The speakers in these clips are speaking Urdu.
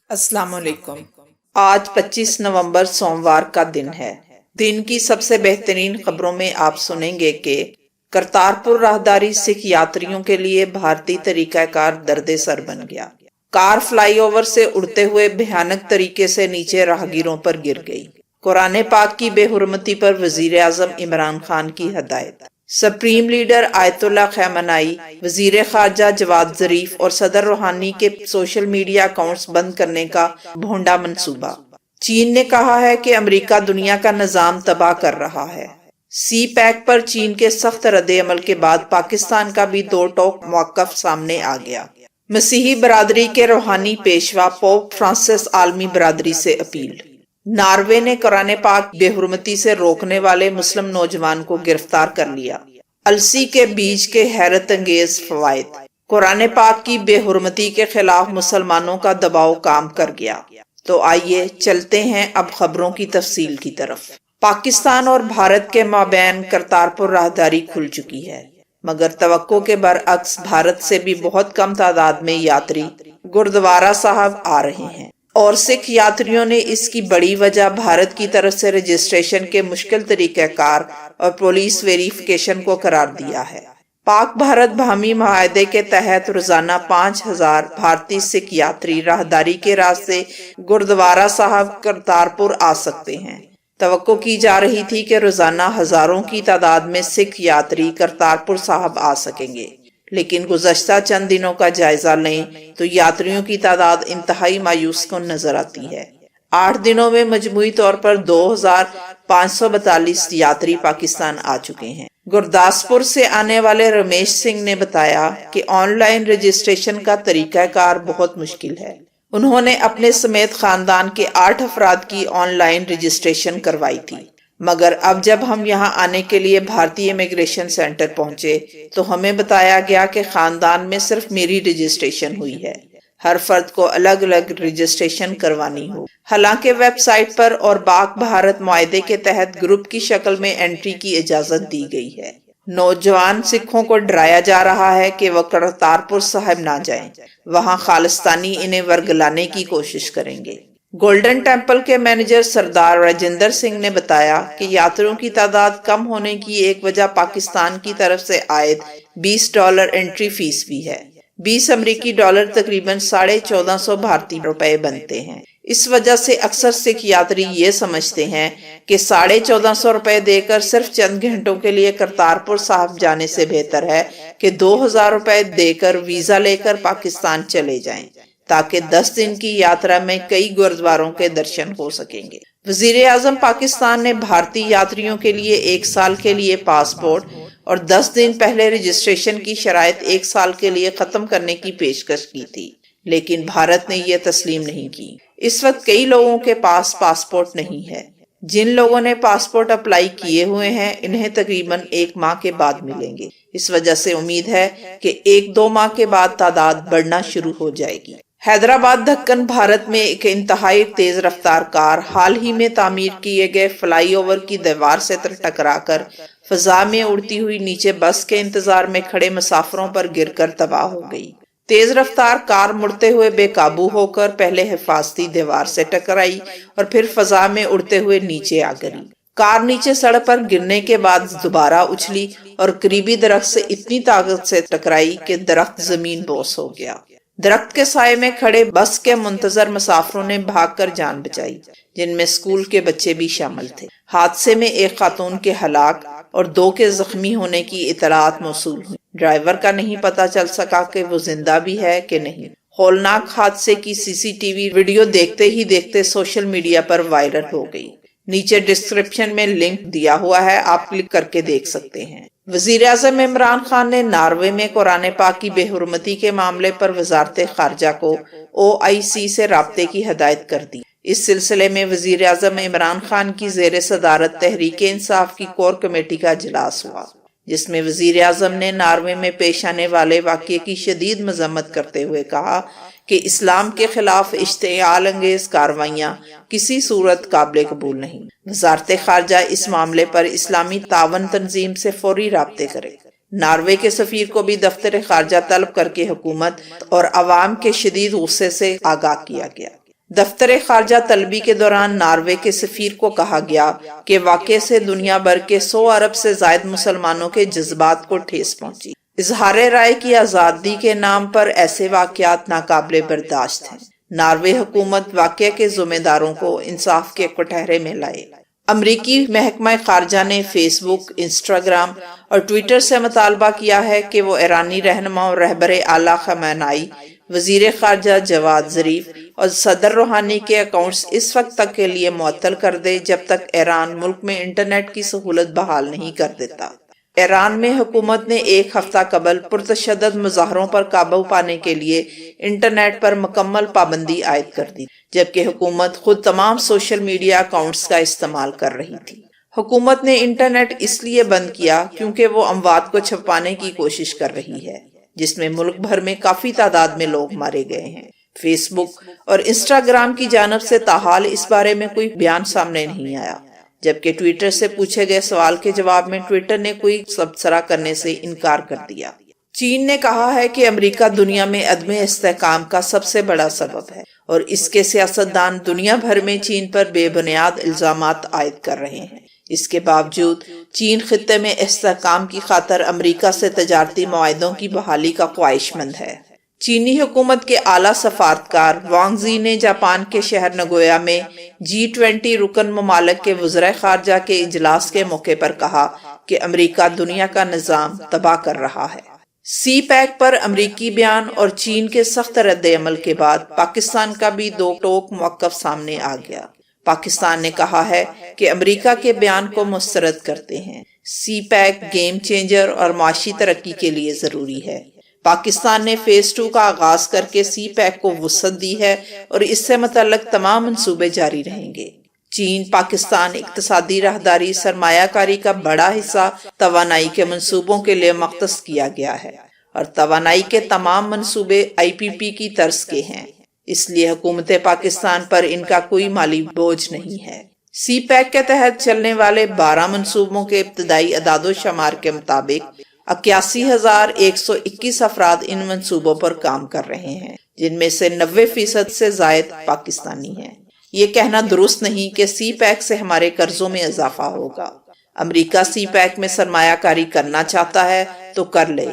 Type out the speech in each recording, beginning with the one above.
السلام علیکم۔ آج 25 نومبر سوموار کا دن ہے۔ دن کی سب سے بہترین خبروں میں آپ سنیں گے کہ کرتارپور راہداری سکھ یاتریوں کے لیے بھارتی طریقہ کار درد سر بن گیا۔ کار فلائی اوور سے اڑتے ہوئے بھیانک طریقے سے نیچے راہگیروں پر گر گئی۔ قرآن پاک کی بے حرمتی پر وزیر اعظم عمران خان کی ہدایت۔ سپریم لیڈر آیت اللہ خامنائی، وزیر خارجہ جواد ظریف اور صدر روحانی کے سوشل میڈیا اکاؤنٹس بند کرنے کا بھونڈا منصوبہ۔ چین نے کہا ہے کہ امریکہ دنیا کا نظام تباہ کر رہا ہے۔ سی پیک پر چین کے سخت رد عمل کے بعد پاکستان کا بھی دو ٹوک موقف سامنے آ گیا۔ مسیحی برادری کے روحانی پیشوا پوپ فرانسس عالمی برادری سے اپیل۔ ناروے نے قرآن پاک بے حرمتی سے روکنے والے مسلم نوجوان کو گرفتار کر لیا۔ السی کے بیج کے حیرت انگیز فوائد۔ قرآن پاک کی بے حرمتی کے خلاف مسلمانوں کا دباؤ کام کر گیا۔ تو آئیے چلتے ہیں اب خبروں کی تفصیل کی طرف۔ پاکستان اور بھارت کے مابین کرتارپور راہداری کھل چکی ہے، مگر توقع کے برعکس بھارت سے بھی بہت کم تعداد میں یاتری گردوارہ صاحب آ رہے ہیں، اور سکھ یاتریوں نے اس کی بڑی وجہ بھارت کی طرف سے رجسٹریشن کے مشکل طریقہ کار اور پولیس ویریفیکیشن کو قرار دیا ہے۔ پاک بھارت باہمی معاہدے کے تحت روزانہ 5000 بھارتی سکھ یاتری راہداری کے راستے گردوارہ صاحب کرتارپور آ سکتے ہیں۔ توقع کی جا رہی تھی کہ روزانہ ہزاروں کی تعداد میں سکھ یاتری کرتارپور صاحب آ سکیں گے، لیکن گزشتہ چند دنوں کا جائزہ لیں تو یاتریوں کی تعداد انتہائی مایوس کن نظر آتی ہے۔ 8 دنوں میں مجموعی طور پر 2542 یاتری پاکستان آ چکے ہیں۔ گرداسپور سے آنے والے رمیش سنگھ نے بتایا کہ آن لائن رجسٹریشن کا طریقہ کار بہت مشکل ہے۔ انہوں نے اپنے سمیت خاندان کے 8 افراد کی آن لائن رجسٹریشن کروائی تھی، مگر اب جب ہم یہاں آنے کے لیے بھارتی امیگریشن سینٹر پہنچے تو ہمیں بتایا گیا کہ خاندان میں صرف میری رجسٹریشن ہوئی ہے، ہر فرد کو الگ الگ رجسٹریشن کروانی ہو۔ حالانکہ ویب سائٹ پر اور پاک بھارت معاہدے کے تحت گروپ کی شکل میں انٹری کی اجازت دی گئی ہے۔ نوجوان سکھوں کو ڈرایا جا رہا ہے کہ وہ کرتارپور صاحب نہ جائیں، وہاں خالستانی انہیں ورگلانے کی کوشش کریں گے۔ گولڈن ٹیمپل کے مینیجر سردار راجندر سنگھ نے بتایا کہ یاتریوں کی تعداد کم ہونے کی ایک وجہ پاکستان کی طرف سے عائد $20 انٹری فیس بھی ہے۔ 20 امریکی ڈالر تقریباً 1450 بھارتی روپے بنتے ہیں۔ اس وجہ سے اکثر سکھ یاتری یہ سمجھتے ہیں کہ 1450 روپے دے کر صرف چند گھنٹوں کے لیے کرتارپور صاحب جانے سے بہتر ہے کہ 2000 روپے دے کر ویزا لے کر پاکستان چلے جائیں، تاکہ 10 دن کی یاترا میں کئی گردواروں کے درشن ہو سکیں گے۔ وزیر اعظم پاکستان نے بھارتی یاتریوں کے لیے 1 سال کے لیے پاسپورٹ اور 10 دن پہلے رجسٹریشن کی شرائط 1 سال کے لیے ختم کرنے کی پیشکش کی تھی، لیکن بھارت نے یہ تسلیم نہیں کی۔ اس وقت کئی لوگوں کے پاس پاسپورٹ نہیں ہے۔ جن لوگوں نے پاسپورٹ اپلائی کیے ہوئے ہیں انہیں تقریباً 1 ماہ کے بعد ملیں گے۔ اس وجہ سے امید ہے کہ 1-2 ماہ کے بعد تعداد بڑھنا شروع ہو جائے گی۔ حیدرآباد دکن بھارت میں ایک انتہائی تیز رفتار کار حال ہی میں تعمیر کیے گئے فلائی اوور کی دیوار سے ٹکرا کر فضا میں اڑتی ہوئی نیچے بس کے انتظار میں کھڑے مسافروں پر گر کر تباہ ہو گئی۔ تیز رفتار کار مڑتے ہوئے بے قابو ہو کر پہلے حفاظتی دیوار سے ٹکرائی اور پھر فضا میں اڑتے ہوئے نیچے آ گری۔ کار نیچے سڑک پر گرنے کے بعد دوبارہ اچھلی اور قریبی درخت سے اتنی طاقت سے ٹکرائی کہ درخت زمین بوس ہو گیا۔ درخت کے سائے میں کھڑے بس کے منتظر مسافروں نے بھاگ کر جان بچائی، جن میں اسکول کے بچے بھی شامل تھے۔ حادثے میں ایک خاتون کے ہلاک اور 2 کے زخمی ہونے کی اطلاعات موصول ہوئی۔ ڈرائیور کا نہیں پتہ چل سکا کہ وہ زندہ بھی ہے کہ نہیں۔ ہولناک حادثے کی CCTV ویڈیو دیکھتے ہی دیکھتے سوشل میڈیا پر وائرل ہو گئی۔ نیچے ڈسکرپشن میں لنک دیا ہوا ہے، آپ کلک کر کے دیکھ سکتے ہیں۔ وزیر اعظم عمران خان نے ناروے میں قرآن پاک کی بے حرمتی کے معاملے پر وزارت خارجہ کو OIC سے رابطے کی ہدایت کر دی۔ اس سلسلے میں وزیر اعظم عمران خان کی زیر صدارت تحریک انصاف کی کور کمیٹی کا اجلاس ہوا، جس میں وزیر اعظم نے ناروے میں پیش آنے والے واقعے کی شدید مذمت کرتے ہوئے کہا کہ اسلام کے خلاف اشتعال انگیز کارروائیاں کسی صورت قابل قبول نہیں۔ وزارت خارجہ اس معاملے پر اسلامی تعاون تنظیم سے فوری رابطے کرے۔ ناروے کے سفیر کو بھی دفتر خارجہ طلب کر کے حکومت اور عوام کے شدید غصے سے آگاہ کیا گیا۔ دفتر خارجہ طلبی کے دوران ناروے کے سفیر کو کہا گیا کہ واقعے سے دنیا بھر کے 100 ارب سے زائد مسلمانوں کے جذبات کو ٹھیس پہنچی۔ اظہار رائے کی آزادی کے نام پر ایسے واقعات ناقابل برداشت ہیں۔ ناروے حکومت واقعے کے ذمہ داروں کو انصاف کے کٹہرے میں لائے۔ امریکی محکمہ خارجہ نے فیس بک، انسٹاگرام اور ٹویٹر سے مطالبہ کیا ہے کہ وہ ایرانی رہنما اور رہبر اعلیٰ خامنائی، وزیر خارجہ جواد ظریف اور صدر روحانی کے اکاؤنٹس اس وقت تک کے لیے معطل کر دے جب تک ایران ملک میں انٹرنیٹ کی سہولت بحال نہیں کر دیتا۔ ایران میں حکومت نے ایک ہفتہ قبل پرتشدد مظاہروں پر قابو پانے کے لیے انٹرنیٹ پر مکمل پابندی عائد کر دی، جبکہ حکومت خود تمام سوشل میڈیا اکاؤنٹس کا استعمال کر رہی تھی۔ حکومت نے انٹرنیٹ اس لیے بند کیا کیونکہ وہ اموات کو چھپانے کی کوشش کر رہی ہے، جس میں ملک بھر میں کافی تعداد میں لوگ مارے گئے ہیں۔ فیس بک اور انسٹاگرام کی جانب سے تاحال اس بارے میں کوئی بیان سامنے نہیں آیا، جبکہ ٹویٹر سے پوچھے گئے سوال کے جواب میں ٹویٹر نے کوئی تبصرہ کرنے سے انکار کر دیا۔ چین نے کہا ہے کہ امریکہ دنیا میں عدم استحکام کا سب سے بڑا سبب ہے اور اس کے سیاستدان دنیا بھر میں چین پر بے بنیاد الزامات عائد کر رہے ہیں۔ اس کے باوجود چین خطے میں استحکام کی خاطر امریکہ سے تجارتی معاہدوں کی بحالی کا خواہش مند ہے۔ چینی حکومت کے اعلیٰ سفارتکار وانگ زی نے جاپان کے شہر نگویا میں G20 رکن ممالک کے وزرائے خارجہ کے اجلاس کے موقع پر کہا کہ امریکہ دنیا کا نظام تباہ کر رہا ہے۔ سی پیک پر امریکی بیان اور چین کے سخت رد عمل کے بعد پاکستان کا بھی دو ٹوک موقف سامنے آ گیا۔ پاکستان نے کہا ہے کہ امریکہ کے بیان کو مسترد کرتے ہیں۔ سی پیک گیم چینجر اور معاشی ترقی کے لیے ضروری ہے۔ پاکستان نے فیز 2 کا آغاز کر کے سی پیک کو وسعت دی ہے اور اس سے متعلق تمام منصوبے جاری رہیں گے۔ چین پاکستان اقتصادی راہداری سرمایہ کاری کا بڑا حصہ توانائی کے منصوبوں کے لیے مختص کیا گیا ہے اور توانائی کے تمام منصوبے IPP کی طرز کے ہیں، اس لیے حکومت پاکستان پر ان کا کوئی مالی بوجھ نہیں ہے۔ سی پیک کے تحت چلنے والے 12 منصوبوں کے ابتدائی اعداد و شمار کے مطابق 81,121 افراد ان منصوبوں پر کام کر رہے ہیں، جن میں سے 90% سے زائد پاکستانی ہیں۔ یہ کہنا درست نہیں کہ سی پیک سے ہمارے قرضوں میں اضافہ ہوگا۔ امریکہ سی پیک میں سرمایہ کاری کرنا چاہتا ہے تو کر لے،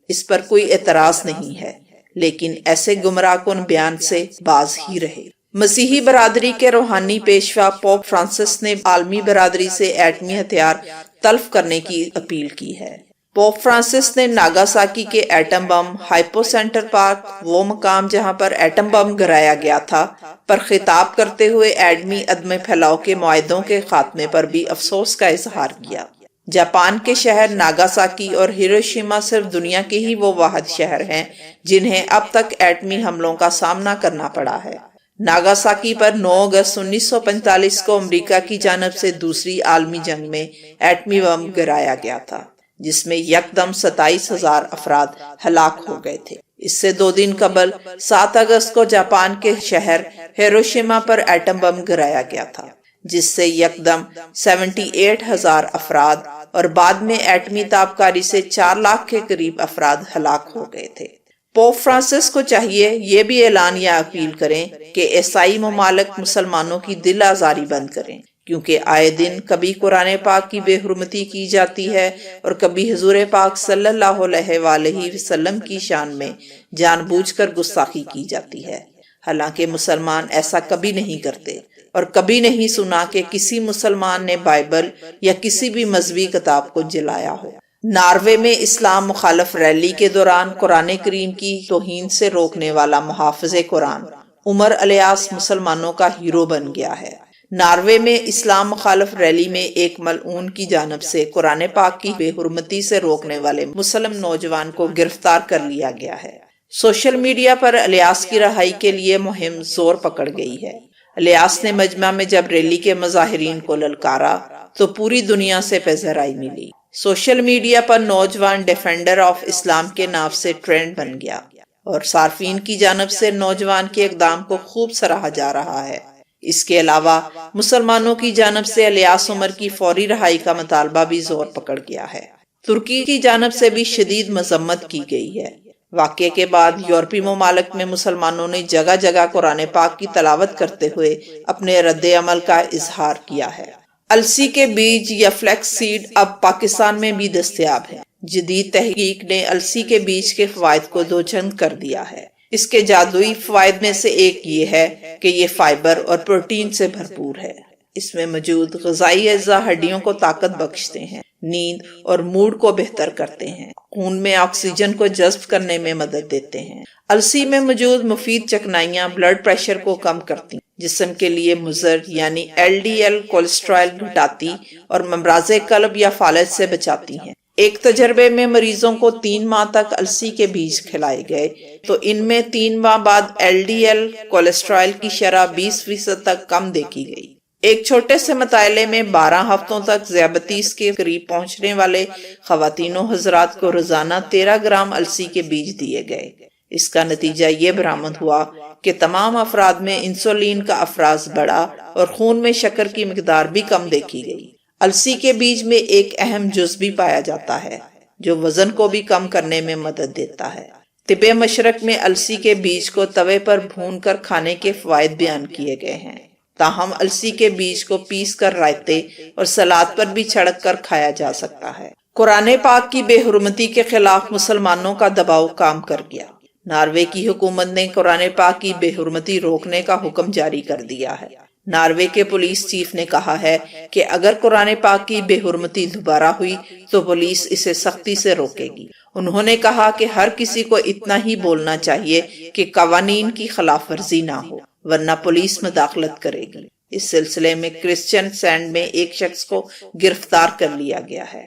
اس پر کوئی اعتراض نہیں ہے، لیکن ایسے گمراہ کن بیان سے باز ہی رہے۔ مسیحی برادری کے روحانی پیشوا پوپ فرانسس نے عالمی برادری سے ایٹمی ہتھیار تلف کرنے کی اپیل کی ہے۔ پوپ فرانسس نے ناگاساکی کے atom bomb hypocentre park, وہ مقام جہاں پر ایٹم بم گرایا گیا تھا، پر خطاب کرتے ہوئے ایٹمی عدم پھیلاؤ کے معاہدوں کے خاتمے پر بھی افسوس کا اظہار کیا۔ جاپان کے شہر ناگاساکی اور ہیروشیما صرف دنیا کے ہی وہ واحد شہر ہیں جنہیں اب تک ایٹمی حملوں کا سامنا کرنا پڑا ہے۔ ناگاساکی پر 9 اگست 1945 کو امریکہ کی جانب سے دوسری عالمی جنگ میں ایٹمی بم گرایا گیا تھا، جس میں یکدم 27,000 افراد ہلاک ہو گئے تھے۔ اس سے 2 دن قبل 7 اگست کو جاپان کے شہر ہیروشیما پر ایٹم بم گرایا گیا تھا، جس سے یکدم 78,000 افراد اور بعد میں ایٹمی تابکاری سے 4 لاکھ کے قریب افراد ہلاک ہو گئے تھے۔ پوپ فرانسس کو چاہیے یہ بھی اعلان یا اپیل کریں کہ عیسائی ممالک مسلمانوں کی دل آزاری بند کریں، کیونکہ آئے دن کبھی قرآن پاک کی بے حرمتی کی جاتی ہے اور کبھی حضور پاک صلی اللہ علیہ وآلہ وسلم کی شان میں جان بوجھ کر گستاخی کی جاتی ہے، حالانکہ مسلمان ایسا کبھی نہیں کرتے، اور کبھی نہیں سنا کہ کسی مسلمان نے بائبل یا کسی بھی مذہبی کتاب کو جلایا ہو۔ ناروے میں اسلام مخالف ریلی کے دوران قرآن کریم کی توہین سے روکنے والا محافظ قرآن عمر الیاس مسلمانوں کا ہیرو بن گیا ہے۔ ناروے میں اسلام مخالف ریلی میں ایک ملعون کی جانب سے قرآن پاک کی بے حرمتی سے روکنے والے مسلم نوجوان کو گرفتار کر لیا گیا ہے۔ سوشل میڈیا پر الیاس کی رہائی کے لیے مہم زور پکڑ گئی ہے۔ الیاس نے مجمع میں جب ریلی کے مظاہرین کو للکارا تو پوری دنیا سے پذیرائی ملی۔ سوشل میڈیا پر نوجوان ڈیفینڈر آف اسلام کے نام سے ٹرینڈ بن گیا اور صارفین کی جانب سے نوجوان کے اقدام کو خوب سراہا جا رہا ہے۔ اس کے علاوہ مسلمانوں کی جانب سے الیاس عمر کی فوری رہائی کا مطالبہ بھی زور پکڑ گیا ہے۔ ترکی کی جانب سے بھی شدید مذمت کی گئی ہے۔ واقعے کے بعد یورپی ممالک میں مسلمانوں نے جگہ جگہ قرآن پاک کی تلاوت کرتے ہوئے اپنے رد عمل کا اظہار کیا ہے۔ السی کے بیج یا فلیکس سیڈ اب پاکستان میں بھی دستیاب ہے۔ جدید تحقیق نے السی کے بیج کے فوائد کو دوچند کر دیا ہے۔ اس کے جادوئی فوائد میں سے ایک یہ ہے کہ یہ فائبر اور پروٹین سے بھرپور ہے۔ اس میں موجود غذائی اجزاء ہڈیوں کو طاقت بخشتے ہیں، نیند اور موڈ کو بہتر کرتے ہیں، خون میں آکسیجن کو جذب کرنے میں مدد دیتے ہیں۔ السی میں موجود مفید چکنائیاں بلڈ پریشر کو کم کرتی ہیں، جسم کے لیے مضر یعنی LDL کولیسٹرول گھٹاتی اور امراض قلب یا فالج سے بچاتی ہیں۔ ایک تجربے میں مریضوں کو 3 ماہ تک السی کے بیج کھلائے گئے تو ان میں 3 ماہ بعد LDL کولیسٹرول کی شرح 20% تک کم دیکھی گئی۔ ایک چھوٹے سے مطالعے میں 12 ہفتوں تک ذیابیطس کے قریب پہنچنے والے خواتین و حضرات کو روزانہ 13 گرام السی کے بیج دیے گئے۔ اس کا نتیجہ یہ برآمد ہوا کہ تمام افراد میں انسولین کا افراز بڑھا اور خون میں شکر کی مقدار بھی کم دیکھی گئی۔ السی کے بیج میں ایک اہم جز بھی پایا جاتا ہے جو وزن کو بھی کم کرنے میں مدد دیتا ہے۔ طب مشرق میں السی کے بیج کو توے پر بھون کر کھانے کے فوائد بیان کیے گئے ہیں، تاہم السی کے بیج کو پیس کر رائتے اور سلاد پر بھی چھڑک کر کھایا جا سکتا ہے۔ قرآن پاک کی بے حرمتی کے خلاف مسلمانوں کا دباؤ کام کر گیا۔ ناروے کی حکومت نے قرآن پاک کی بے حرمتی روکنے کا حکم جاری کر دیا ہے۔ ناروے کے پولیس چیف نے کہا ہے کہ اگر قرآن پاک کی بے حرمتی دوبارہ ہوئی تو پولیس اسے سختی سے روکے گی۔ انہوں نے کہا کہ ہر کسی کو اتنا ہی بولنا چاہیے کہ قوانین کی خلاف ورزی نہ ہو، ورنہ پولیس مداخلت کرے گی۔ اس سلسلے میں کرسچن سینڈ میں ایک شخص کو گرفتار کر لیا گیا ہے۔